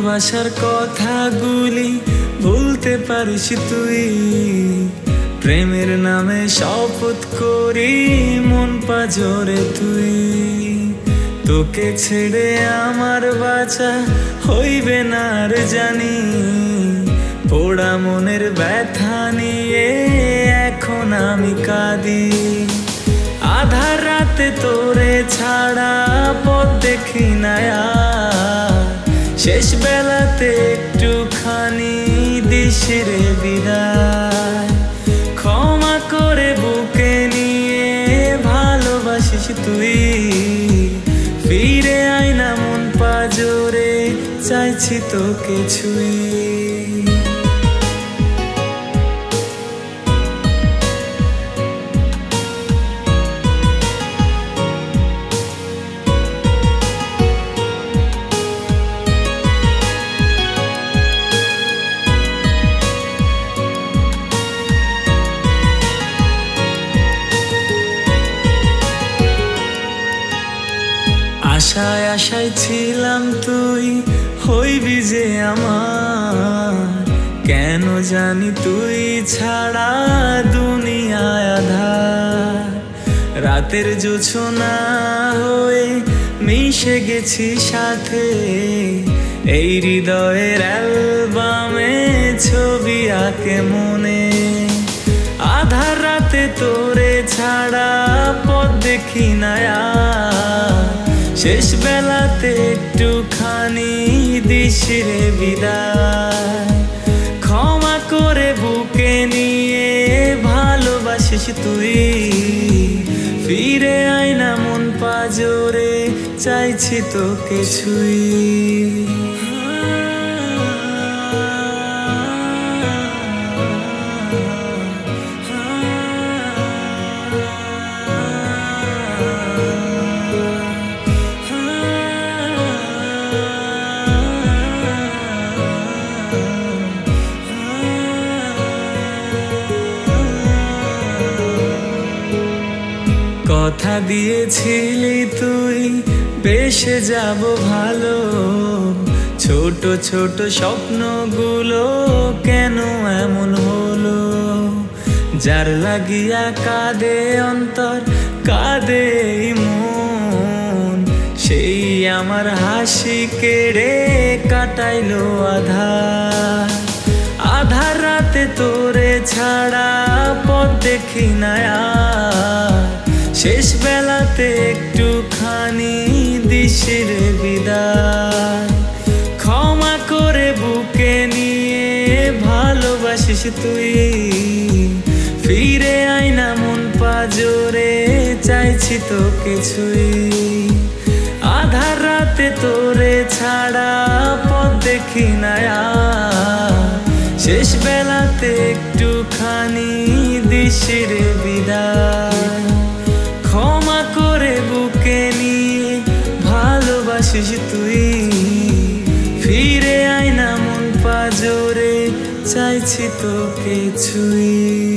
ভালোবাসার কথাগুলি ভুলতে পারিস তুই, প্রেমের নামে শপথ করি মন পাজরে তুই। তোকে ছেড়ে আমার বাঁচা হইবে না রে জানি, পোড়া মনের ব্যথা নিয়ে এখন আমি কাঁদি। আধার রাতে তোরে ছাড়া পথ দেখি না আর, শেষ বেলাতে একটুখানি দিস রে বিদায়। ক্ষমা করে বুকে নিয়ে ভালোবাসিস তুই, ফিরে আয় না মন পাজরে চাইছি তোকে ছুঁই। আশায় আশায় ছিলাম তুই হইবি যে আমার, কেন জানি তুই ছাড়া দুনিয়ায় আঁধার। রাতের জোছনা হয়ে মিশে গেছি সাথে, এই হৃদয়ের অ্যালবামে ছবি আঁকে মনে। আধার রাতে তোরে ছাড়া পথ দেখি না আর, শেষ বেলাতে একটুখানি দিস রে বিদায়। ক্ষমা করে বুকে নিয়ে ভালোবাসিস তুই, ফিরে আয় না মন পাজরে চাইছি তোকে ছুঁই। কথা দিয়েছিলি তুই বেসে যাব ভালো, ছোট ছোট স্বপ্নগুলো কেন এমন হলো। যার লাগিয়া কাঁদে অন্তর কাঁদে মন, সেই আমার হাসি কেড়ে কাটাইলো আধার। আধার রাতে তোরে ছাড়া পথ দেখি না আর, শেষ বেলাতে একটুখানি দিস রে বিদায়। ক্ষমা করে বুকে নিয়ে ভালোবাসিস তুই, ফিরে আয় না মন পাজরে চাইছি তোকে ছুঁই। আধার রাতে তোরে ছাড়া পথ দেখি না আর, শেষ বেলাতে একটুখানি দিস রে বিদায়। ক্ষমা করে বুকে নিয়ে ভালোবাসিস তুই, ফিরে আয় না মন পাজরে চাইছি তোকে ছুঁই।